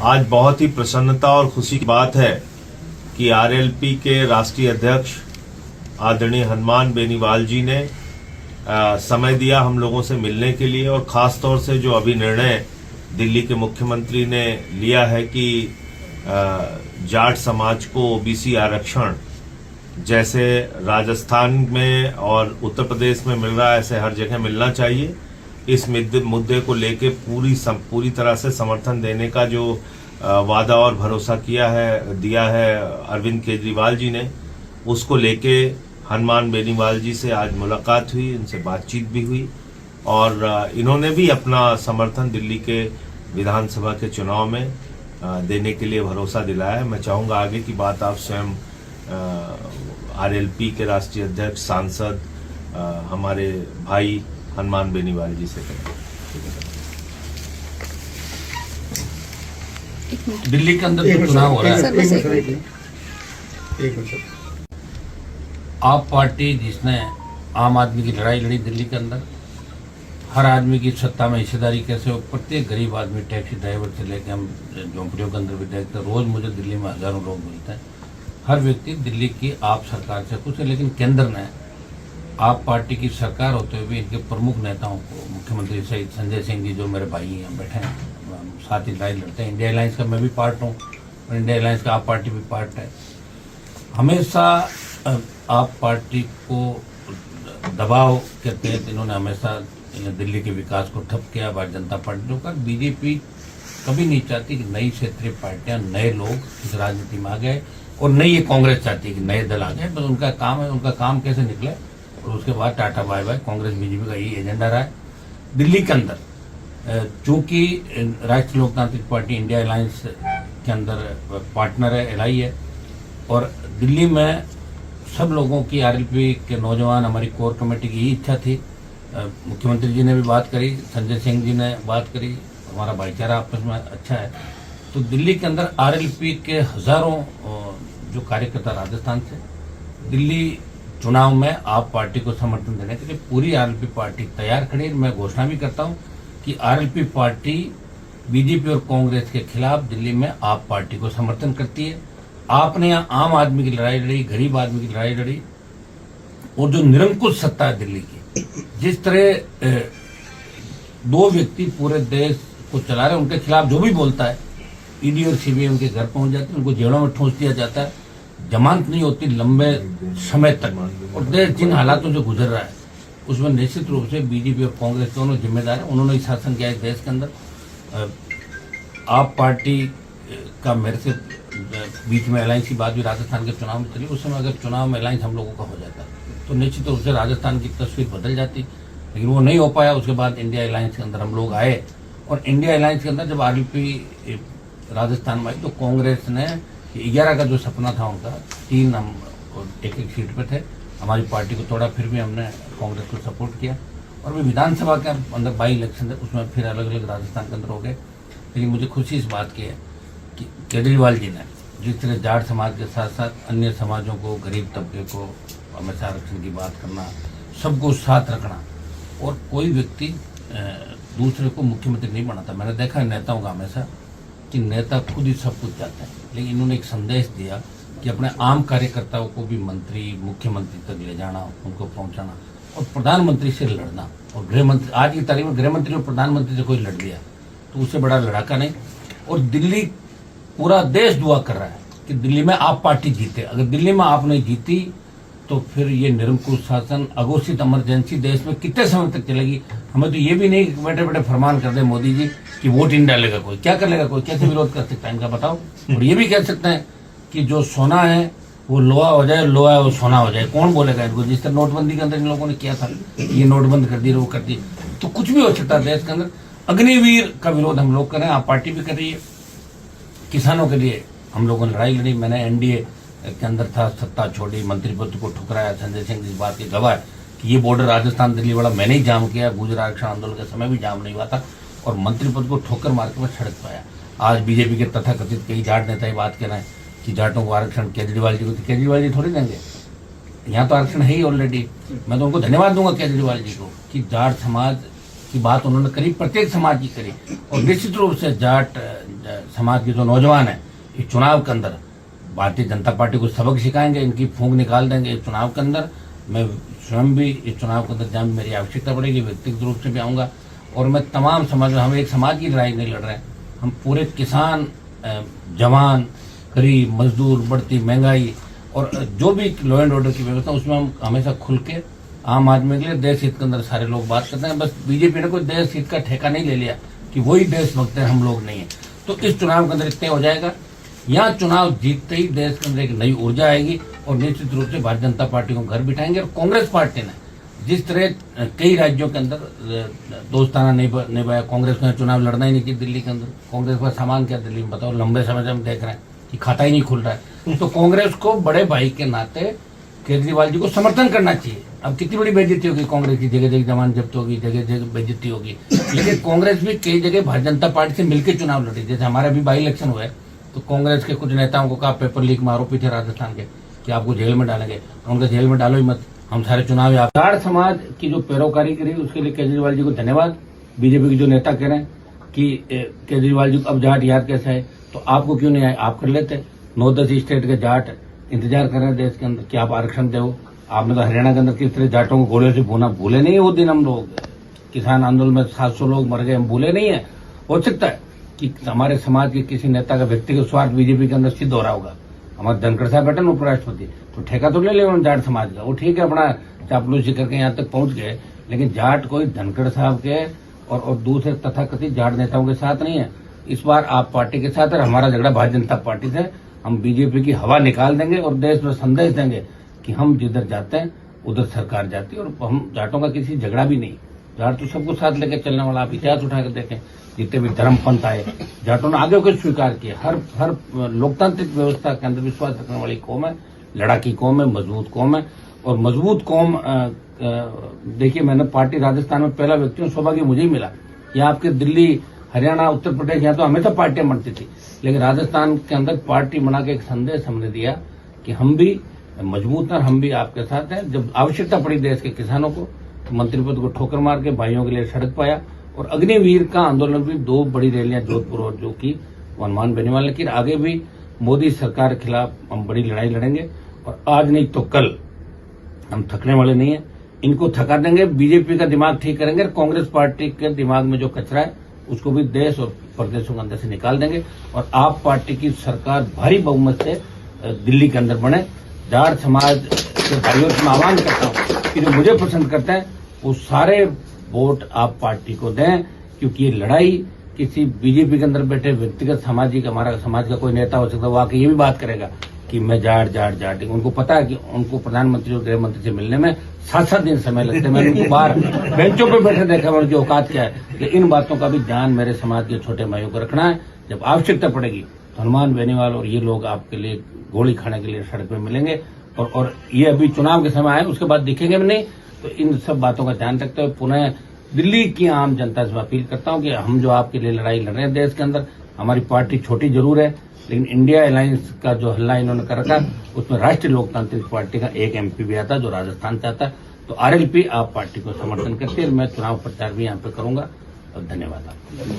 आज बहुत ही प्रसन्नता और खुशी की बात है कि आरएलपी के राष्ट्रीय अध्यक्ष आदरणीय हनुमान बेनीवाल जी ने समय दिया हम लोगों से मिलने के लिए, और खास तौर से जो अभी निर्णय दिल्ली के मुख्यमंत्री ने लिया है कि जाट समाज को ओबीसी आरक्षण जैसे राजस्थान में और उत्तर प्रदेश में मिल रहा है ऐसे हर जगह मिलना चाहिए, इस मुद्दे को लेके पूरी तरह से समर्थन देने का जो वादा और भरोसा दिया है अरविंद केजरीवाल जी ने, उसको लेके हनुमान बेनीवाल जी से आज मुलाकात हुई, इनसे बातचीत भी हुई और इन्होंने भी अपना समर्थन दिल्ली के विधानसभा के चुनाव में देने के लिए भरोसा दिलाया है। मैं चाहूंगा आगे की बात आप स्वयं आरएलपी के राष्ट्रीय अध्यक्ष सांसद हमारे भाई हनुमान बेनीवाल जी से करें। दिल्ली के अंदर जो चुनाव हो रहा है, आप पार्टी जिसने आम आदमी की लड़ाई लड़ी दिल्ली के अंदर, हर आदमी की सत्ता में हिस्सेदारी कैसे हो, प्रत्येक गरीब आदमी टैक्सी ड्राइवर से लेकर हम झोंपड़ियों के अंदर भी देखते हैं, रोज मुझे दिल्ली में हजारों लोग मिलते हैं। हर व्यक्ति दिल्ली की आप सरकार से खुश है, लेकिन केंद्र ने आप पार्टी की सरकार होते हुए भी इनके प्रमुख नेताओं को, मुख्यमंत्री सहित संजय सिंह जी जो मेरे भाई हैं बैठे हैं, साथ ही लड़ाई लड़ते हैं। इंडिया अलायंस का मैं भी पार्ट हूँ और इंडिया अलायंस का आप पार्टी भी पार्ट है। हमेशा आप पार्टी को दबाव के तहत इन्होंने हमेशा दिल्ली के विकास को ठप किया। भारतीय जनता पार्टी का बीजेपी कभी नहीं चाहती कि नई क्षेत्रीय पार्टियां, नए लोग इस राजनीति में आ गए, और नई ये कांग्रेस चाहती है कि नए दल आ गए। बस उनका काम है, उनका काम कैसे निकले और उसके बाद tata bye bye. Congress BJP का यही एजेंडा रहा है दिल्ली के अंदर। चूंकि राष्ट्रीय लोकतांत्रिक पार्टी इंडिया अलायंस के अंदर पार्टनर है, एलआई है, और दिल्ली में सब लोगों की, आरएलपी के नौजवान, हमारी कोर कमेटी की यही इच्छा थी। मुख्यमंत्री जी ने भी बात करी, संजय सिंह जी ने बात करी, हमारा भाईचारा आपस में अच्छा है। तो दिल्ली के अंदर आरएलपी के हजारों जो कार्यकर्ता राजस्थान से दिल्ली चुनाव में आप पार्टी को समर्थन देने के लिए पूरी आरएलपी पार्टी तैयार खड़ी है। मैं घोषणा भी करता हूं कि आरएलपी पार्टी बीजेपी और कांग्रेस के खिलाफ दिल्ली में आप पार्टी को समर्थन करती है। आपने यहाँ आम आदमी की लड़ाई लड़ी, गरीब आदमी की लड़ाई लड़ी, और जो निरंकुश सत्ता है दिल्ली की, जिस तरह दो व्यक्ति पूरे देश को चला रहे, उनके खिलाफ जो भी बोलता है ईडी और सीबीआई उनके घर पहुंच जाती है, उनको जेलों में ठूंस दिया जाता है, जमानत नहीं होती लंबे समय तक। और देश जिन हालातों से गुजर रहा है उसमें निश्चित रूप से बीजेपी और कांग्रेस दोनों जिम्मेदार है। उन्होंने शासन किया है देश के अंदर। आप पार्टी का मेरे से बीच में अलायंस की बात भी राजस्थान के चुनाव में चली, उस समय अगर चुनाव में अलायंस हम लोगों का हो जाता तो निश्चित रूप से राजस्थान की तस्वीर बदल जाती, लेकिन वो नहीं हो पाया। उसके बाद इंडिया अलायंस के अंदर हम लोग आए, और इंडिया अलायंस के अंदर जब आरएलपी राजस्थान में आई तो कांग्रेस ने 11 का जो सपना था उनका, 3 हम एक सीट पे थे, हमारी पार्टी को तोड़ा, फिर भी हमने कांग्रेस को सपोर्ट किया। और भी विधानसभा के अंदर बाई इलेक्शन थे, उसमें फिर अलग अलग राजस्थान के अंदर हो गए। लेकिन मुझे खुशी इस बात की है कि केजरीवाल जी ने जिस तरह जाट समाज के साथ साथ अन्य समाजों को, गरीब तबके को हमेशा आरक्षण की बात करना, सबको साथ रखना, और कोई व्यक्ति दूसरे को मुख्यमंत्री नहीं बनाता। मैंने देखा है नेताओं का हमेशा कि नेता खुद ही सब कुछ चाहते हैं, लेकिन इन्होंने एक संदेश दिया कि अपने आम कार्यकर्ताओं को भी मंत्री, मुख्यमंत्री तक ले जाना, उनको पहुंचाना, और प्रधानमंत्री से लड़ना। और गृहमंत्री, आज की तारीख में गृहमंत्री और प्रधानमंत्री से कोई लड़ लिया तो उससे बड़ा लड़ाका नहीं। और दिल्ली, पूरा देश दुआ कर रहा है कि दिल्ली में आप पार्टी जीते। अगर दिल्ली में आप नहीं जीती तो फिर ये निरंकुश शासन, अघोषित इमरजेंसी देश में कितने समय तक चलेगी। हमें तो ये भी नहीं बैठे बैठे फरमान कर दे मोदी जी कि वोट इन डालेगा कोई, क्या कर लेगा कोई, कैसे विरोध कर सकता है इनका, बताओ। और ये भी कह सकते हैं कि जो सोना है वो लोहा हो जाए, लोहा है वो सोना हो जाए, कौन बोलेगा इनको। जिस तरह नोटबंदी के अंदर इन लोगों ने किया था, ये नोटबंद कर दी, वो कर दी, तो कुछ भी हो सकता है देश के अंदर। अग्निवीर का विरोध हम लोग करें, आप पार्टी भी कर रही है। किसानों के लिए हम लोगों ने लड़ाई लड़ी, मैंने एनडीए के अंदर था, सत्ता छोड़ी, मंत्री पद को ठुकराया। संजय सिंह इस बात की गवाह है कि ये बॉर्डर राजस्थान दिल्ली वाला मैंने ही जाम किया, गुजरात आरक्षण आंदोलन के समय भी जाम नहीं हुआ था, और मंत्री पद को ठोकर मार के मैं सड़क पाया। आज बीजेपी के तथाकथित कई जाट नेता ये बात कह रहे हैं कि जाटों को आरक्षण केजरीवाल जी को, तो केजरीवाल जी थोड़ी देंगे, यहाँ तो आरक्षण है ही ऑलरेडी। मैं तो उनको धन्यवाद दूंगा केजरीवाल जी को कि जाट समाज की बात उन्होंने करी, प्रत्येक समाज की करी। और निश्चित रूप से जाट समाज के जो नौजवान है इस चुनाव के अंदर भारतीय जनता पार्टी को सबक सिखाएंगे, इनकी फूंक निकाल देंगे इस चुनाव के अंदर। मैं स्वयं भी इस चुनाव के अंदर जहाँ मेरी आवश्यकता पड़ेगी व्यक्तिगत रूप से भी आऊँगा। और मैं तमाम समाज में, हम एक समाज की लड़ाई नहीं लड़ रहे हैं, हम पूरे किसान, जवान, गरीब, मजदूर, बढ़ती महंगाई और जो भी लॉ एंड ऑर्डर की व्यवस्था, उसमें हम हमेशा खुल के आम आदमी के लिए देश हित के अंदर सारे लोग बात करते हैं। बस बीजेपी ने कोई देश हित का ठेका नहीं ले लिया कि वही देशभक्त है, हम लोग नहीं है। तो इस चुनाव के अंदर इतने हो जाएगा। यहाँ चुनाव जीतते ही देश के अंदर एक नई ऊर्जा आएगी और निश्चित रूप से भारतीय जनता पार्टी को घर बिठाएंगे। और कांग्रेस पार्टी ने जिस तरह कई राज्यों के अंदर दोस्ताना निभाया, कांग्रेस को चुनाव लड़ना ही नहीं चाहिए दिल्ली के अंदर। कांग्रेस का सामान क्या दिल्ली में बताओ, लंबे समय से हम देख रहे हैं कि खाता ही नहीं खुल रहा है। तो कांग्रेस को बड़े भाई के नाते केजरीवाल जी को समर्थन करना चाहिए। अब कितनी बड़ी बेइज्जती होगी कांग्रेस की, जगह जगह जमान जब्त होगी, जगह जगह बेइज्जती होगी। लेकिन कांग्रेस भी कई जगह भारतीय जनता पार्टी से मिलकर चुनाव लड़ी। जैसे हमारा भी बाई इलेक्शन हुआ है तो कांग्रेस के कुछ नेताओं को कहा पेपर लीक में आरोपी थे राजस्थान के कि आपको जेल में डालेंगे, उनका जेल में डालो ही मत, हम सारे चुनाव। जाट समाज की जो पैरोकारी करी उसके लिए केजरीवाल जी को धन्यवाद। बीजेपी के जो नेता कह रहे हैं कि केजरीवाल जी को अब जाट याद कैसा है, तो आपको क्यों नहीं आए, आप कर लेते। 9-10 स्टेट के जाट इंतजार कर रहे हैं देश के अंदर कि आप आरक्षण दो। आपने तो हरियाणा के अंदर किस तरह जाटों को गोलियों से भूना, भूले नहीं है वो दिन। हम लोग किसान आंदोलन में 700 लोग मर गए, हम भूले नहीं है। हो सकता है कि हमारे समाज के किसी नेता का व्यक्तिगत स्वार्थ बीजेपी के अंदर सिद्ध हो रहा होगा। हमारे धनखड़ साहब बैठे ना उपराष्ट्रपति, तो ठेका तो ले उन्होंने जाट समाज का, वो ठीक है अपना चापलूसी करके यहाँ तक पहुंच गए। लेकिन जाट कोई धनखड़ साहब के और दूसरे तथाकथित जाट नेताओं के साथ नहीं है। इस बार आप पार्टी के साथ है, हमारा झगड़ा भारतीय जनता पार्टी से। हम बीजेपी की हवा निकाल देंगे और देश में संदेश देंगे कि हम जिधर जाते हैं उधर सरकार जाती है। और हम जाटों का किसी झगड़ा भी नहीं, जाट तो सबको साथ लेकर चलने वाला। आप इतिहास उठाकर देखें, जितने भी धर्म पंथ आए जाटों ने आगे होकर स्वीकार किया। हर लोकतांत्रिक व्यवस्था के अंदर विश्वास रखने वाली कौम है, लड़ाकी कौम है, मजबूत कौम है। और मजबूत कौम देखिए, मैंने पार्टी राजस्थान में पहला व्यक्ति हूँ, सौभाग्य मुझे ही मिला। यहाँ आपके दिल्ली, हरियाणा, उत्तर प्रदेश, यहाँ तो हमेशा पार्टियां बनती थी, लेकिन राजस्थान के अंदर पार्टी बना के एक संदेश हमने दिया कि हम भी मजबूत हैं, हम भी आपके साथ हैं। जब आवश्यकता पड़ी देश के किसानों को, तो मंत्री पद को ठोकर मार के भाइयों के लिए सड़क पाया। और अग्निवीर का आंदोलन भी 2 बड़ी रैलियां जोधपुर और जो की हनुमान बेनीवाल। लेकिन आगे भी मोदी सरकार के खिलाफ हम बड़ी लड़ाई लड़ेंगे और आज नहीं तो कल हम थकने वाले नहीं है। इनको थका देंगे, बीजेपी का दिमाग ठीक करेंगे। कांग्रेस पार्टी के दिमाग में जो कचरा है उसको भी देश और प्रदेशों के अंदर से निकाल देंगे और आप पार्टी की सरकार भारी बहुमत से दिल्ली के अंदर बने। जाट समाज के भाइयों से मैं आह्वान करता हूँ कि जो मुझे पसंद करते हैं वो सारे वोट आप पार्टी को दें, क्योंकि ये लड़ाई किसी बीजेपी के अंदर बैठे व्यक्तिगत सामाजिक, हमारा समाज का कोई नेता हो सकता है वो आके ये भी बात करेगा कि मैं जाट। उनको पता है कि उनको प्रधानमंत्री और गृह मंत्री से मिलने में 7-7 दिन समय लगते हैं। मैंने उनको बाहर बेंचों पे बैठे देखा, उनकी औकात क्या है। लेकिन इन बातों का भी ध्यान मेरे समाज के छोटे भाइयों को रखना है। जब आवश्यकता पड़ेगी तो हनुमान बेनीवाल और ये लोग आपके लिए गोली खाने के लिए सड़क पे मिलेंगे। और ये अभी चुनाव के समय आए, उसके बाद दिखेंगे भी नहीं। तो इन सब बातों का ध्यान रखते हुए पुनः दिल्ली की आम जनता से अपील करता हूं कि हम जो आपके लिए लड़ाई लड़ रहे हैं देश के अंदर, हमारी पार्टी छोटी जरूर है, लेकिन इंडिया अलायंस का जो हल्ला इन्होंने कर रखा उसमें राष्ट्रीय लोकतांत्रिक पार्टी का एक MP भी आता जो राजस्थान से आता। तो RLP आप पार्टी को समर्थन करती है। मैं चुनाव प्रचार भी यहाँ पे करूंगा। और धन्यवाद आपको।